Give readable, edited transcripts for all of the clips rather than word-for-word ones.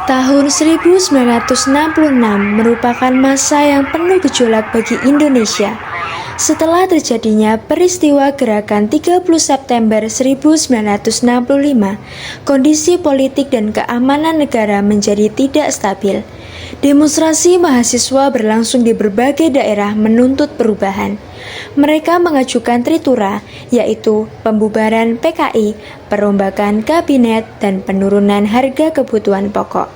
Tahun 1966 merupakan masa yang penuh gejolak bagi Indonesia. Setelah terjadinya peristiwa gerakan 30 September 1965, kondisi politik dan keamanan negara menjadi tidak stabil. Demonstrasi mahasiswa berlangsung di berbagai daerah menuntut perubahan. Mereka mengajukan tritura, yaitu pembubaran PKI, perombakan kabinet, dan penurunan harga kebutuhan pokok.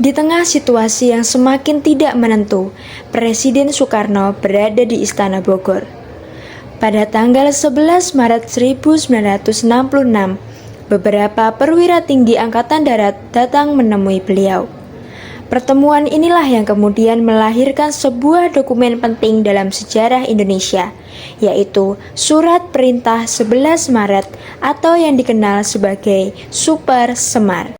Di tengah situasi yang semakin tidak menentu, Presiden Soekarno berada di Istana Bogor. Pada tanggal 11 Maret 1966, beberapa perwira tinggi Angkatan Darat datang menemui beliau. Pertemuan inilah yang kemudian melahirkan sebuah dokumen penting dalam sejarah Indonesia, yaitu Surat Perintah 11 Maret atau yang dikenal sebagai Super Semar.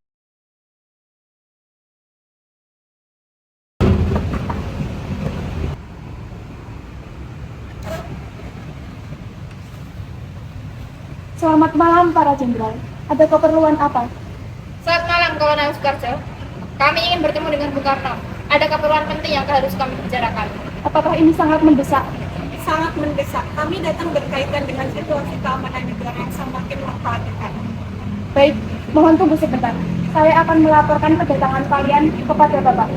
Selamat malam para jenderal. Ada keperluan apa? Selamat malam Kolonel Soekarjo. Kami ingin bertemu dengan Bung Karno. Ada keperluan penting yang harus kami bicarakan. Apakah ini sangat mendesak? Sangat mendesak. Kami datang berkaitan dengan situasi keamanan negara yang semakin memprihatinkan. Baik, mohon tunggu sebentar. Saya akan melaporkan kedatangan kalian kepada Bapak.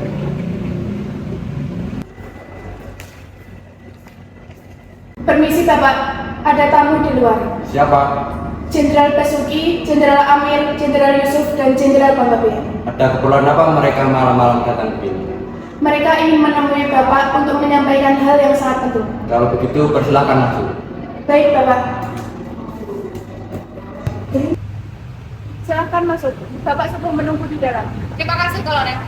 Permisi Bapak, ada tamu di luar. Siapa? Jenderal Basuki, Jenderal Amir, Jenderal Yusuf, dan Jenderal Bambang. Ada keperluan apa mereka malam-malam datang ke sini? Mereka ingin menemui Bapak untuk menyampaikan hal yang sangat penting. Kalau begitu persilakan masuk. Baik Bapak. Silakan masuk. Bapak sedang menunggu di dalam. Terima kasih Kolonel.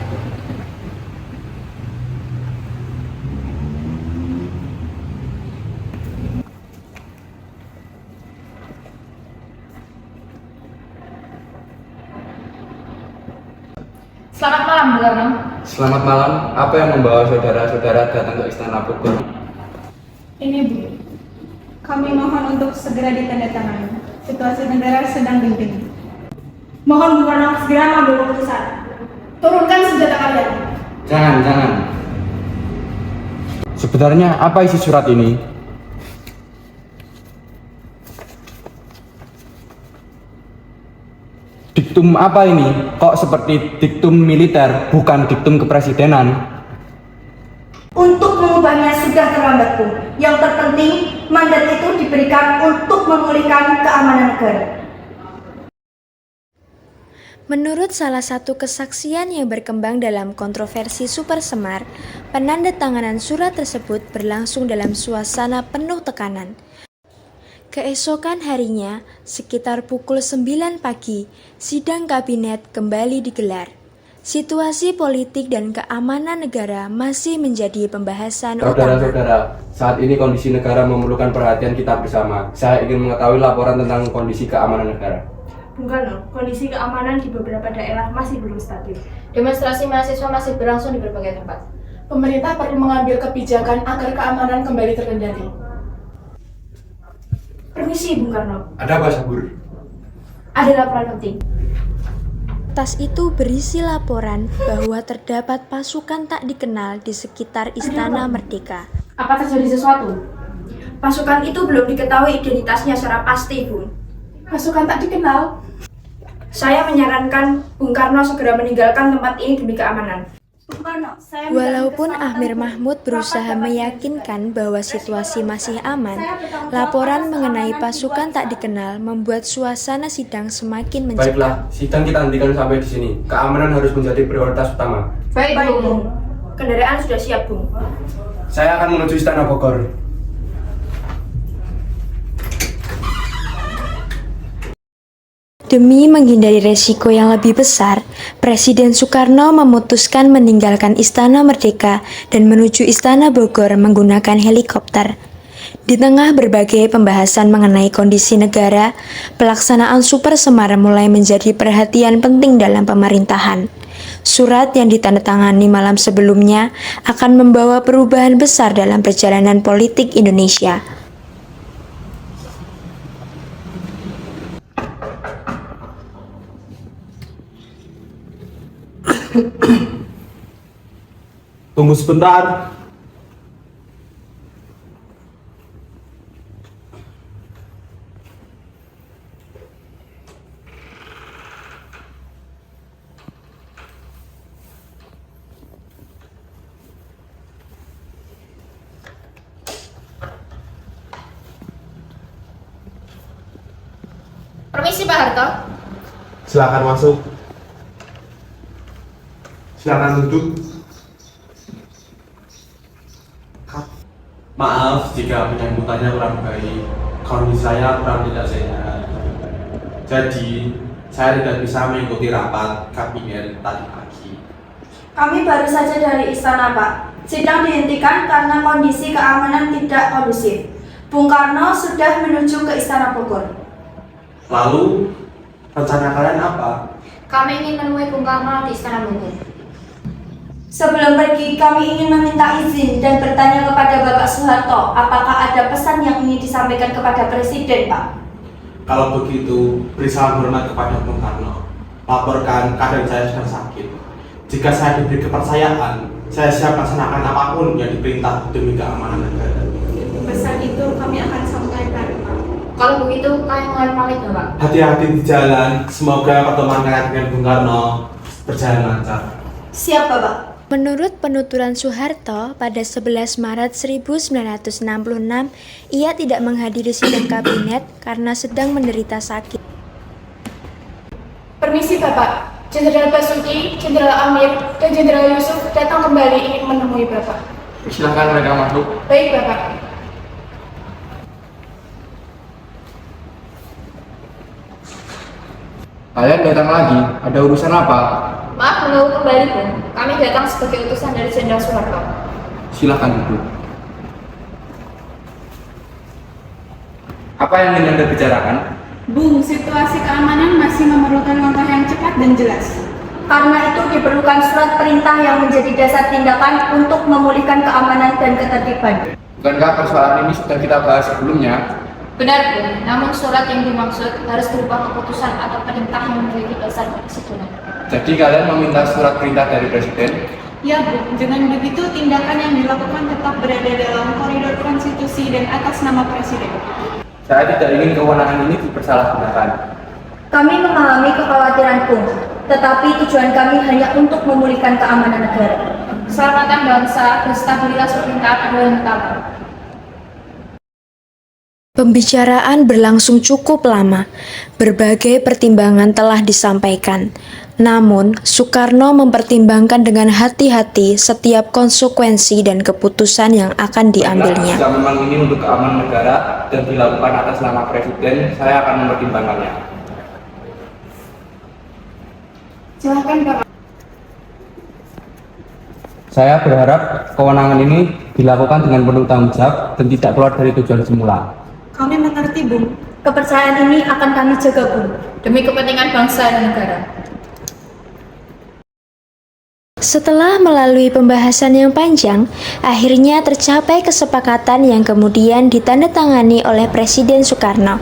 Selamat malam Bung Karno. Selamat malam. Apa yang membawa saudara-saudara datang ke Istana Bogor? Ini Bu, kami mohon untuk segera ditandatangani. Situasi negara sedang genting. Mohon Bu Karno segera mengambil keputusan. Turunkan senjata kalian. Jangan. Sebenarnya apa isi surat ini? Diktum apa ini? Kok seperti diktum militer, bukan diktum kepresidenan? Untuk mengubahnya sudah terlambat, Bu. Yang terpenting, mandat itu diberikan untuk memulihkan keamanan negara. Menurut salah satu kesaksian yang berkembang dalam kontroversi Super Semar, penandatanganan surat tersebut berlangsung dalam suasana penuh tekanan. Keesokan harinya, sekitar pukul 9 pagi, sidang kabinet kembali digelar. Situasi politik dan keamanan negara masih menjadi pembahasan utama. Saudara-saudara, saat ini kondisi negara memerlukan perhatian kita bersama. Saya ingin mengetahui laporan tentang kondisi keamanan negara. Bung Karno, kondisi keamanan di beberapa daerah masih belum stabil. Demonstrasi mahasiswa masih berlangsung di berbagai tempat. Pemerintah perlu mengambil kebijakan agar keamanan kembali terkendali. Permisi, Bung Karno. Ada apa, Sabur? Ada laporan penting. Tas itu berisi laporan bahwa terdapat pasukan tak dikenal di sekitar Istana Merdeka. Apa terjadi sesuatu? Pasukan itu belum diketahui identitasnya secara pasti, Bu. Pasukan tak dikenal? Saya menyarankan Bung Karno segera meninggalkan tempat ini demi keamanan. Bung Karno, saya Walaupun Amir Mahmud berusaha meyakinkan bahwa situasi masih aman, laporan mengenai pasukan tak dikenal membuat suasana sidang semakin mencekam. Baiklah, sidang kita hentikan sampai di sini. Keamanan harus menjadi prioritas utama. Baik Bung. Kendaraan sudah siap, Bung. Saya akan menuju Istana Bogor. Demi menghindari resiko yang lebih besar, Presiden Soekarno memutuskan meninggalkan Istana Merdeka dan menuju Istana Bogor menggunakan helikopter. Di tengah berbagai pembahasan mengenai kondisi negara, pelaksanaan Super Semar mulai menjadi perhatian penting dalam pemerintahan. Surat yang ditandatangani malam sebelumnya akan membawa perubahan besar dalam perjalanan politik Indonesia. Tunggu sebentar. Permisi Pak Harto. Silakan masuk. Silakan duduk. Maaf jika penyambutannya kurang baik. Kondisi saya kurang tidak sehat. Jadi, saya tidak bisa mengikuti rapat kabinet tadi pagi. Kami baru saja dari istana, Pak. Sidang dihentikan karena kondisi keamanan tidak kondusif. Bung Karno sudah menuju ke Istana Bogor. Lalu, rencana kalian apa? Kami ingin menemui Bung Karno di Istana Bogor. Sebelum pergi, kami ingin meminta izin dan bertanya kepada Bapak Soeharto, apakah ada pesan yang ingin disampaikan kepada Presiden, Pak? Kalau begitu, beri salam hormat kepada Bung Karno. Laporkan keadaan saya sedang sakit. Jika saya diberi kepercayaan, saya siap melaksanakan apapun yang diperintah demi keamanan negara. Pesan itu kami akan sampaikan, Pak. Kalau begitu, kami mohon pamit Bapak. Hati-hati di jalan. Semoga pertemuan kalian dengan Bung Karno berjalan lancar. Siap, Bapak. Menurut penuturan Soeharto, pada 11 Maret 1966, ia tidak menghadiri sidang kabinet karena sedang menderita sakit. Permisi Bapak, Jenderal Basuki, Jenderal Amir, dan Jenderal Yusuf datang kembali ingin menemui Bapak. Silahkan mereka masuk. Baik Bapak. Kalian datang lagi, ada urusan apa? Maaf menunggu kembali Bung. Kami datang sebagai utusan dari Jenderal Soeharto. Silahkan duduk. Apa yang ingin Anda bicarakan? Bung, situasi keamanan masih memerlukan langkah yang cepat dan jelas. Karena itu diperlukan surat perintah yang menjadi dasar tindakan untuk memulihkan keamanan dan ketertiban. Bukankah persoalan ini sudah kita bahas sebelumnya? Benar Bung, namun surat yang dimaksud harus berupa keputusan atau perintah yang memiliki dasar konstitusional. Jadi kalian meminta surat perintah dari Presiden? Ya, Bu. Dengan begitu, tindakan yang dilakukan tetap berada dalam koridor konstitusi dan atas nama Presiden. Saya tidak ingin kewenangan ini dipersalahgunakan. Kami memahami kekhawatiran Bung, tetapi tujuan kami hanya untuk memulihkan keamanan negara. Keselamatan bangsa dan stabilitas pemerintahan adalah yang utama. Pembicaraan berlangsung cukup lama. Berbagai pertimbangan telah disampaikan. Namun, Soekarno mempertimbangkan dengan hati-hati setiap konsekuensi dan keputusan yang akan diambilnya. Jika memang ini untuk keamanan negara dan dilakukan atas nama Presiden, saya akan mempertimbangkannya. Silakan Bapak. Saya berharap kewenangan ini dilakukan dengan penuh tanggung jawab dan tidak keluar dari tujuan semula. Kami mengerti, Bung. Kepercayaan ini akan kami jaga, Bung. Demi kepentingan bangsa dan negara. Setelah melalui pembahasan yang panjang, akhirnya tercapai kesepakatan yang kemudian ditandatangani oleh Presiden Soekarno.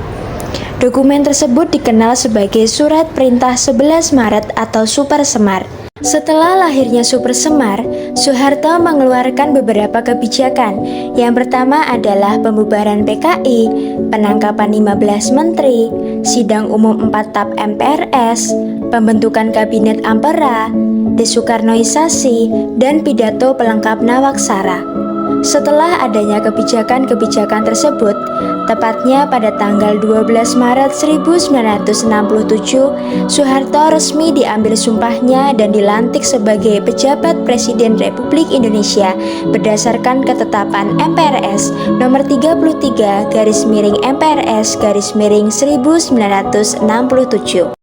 Dokumen tersebut dikenal sebagai Surat Perintah 11 Maret atau Super Semar. Setelah lahirnya Super Semar, Soeharto mengeluarkan beberapa kebijakan. Yang pertama adalah pembubaran PKI, penangkapan 15 menteri, sidang umum 4 TAP MPRS, pembentukan kabinet Ampera, desoekarnoisasi, dan pidato pelengkap Nawaksara. Setelah adanya kebijakan-kebijakan tersebut, tepatnya pada tanggal 12 Maret 1967, Soeharto resmi diambil sumpahnya dan dilantik sebagai pejabat Presiden Republik Indonesia berdasarkan ketetapan MPRS nomor 33/MPRS/1967.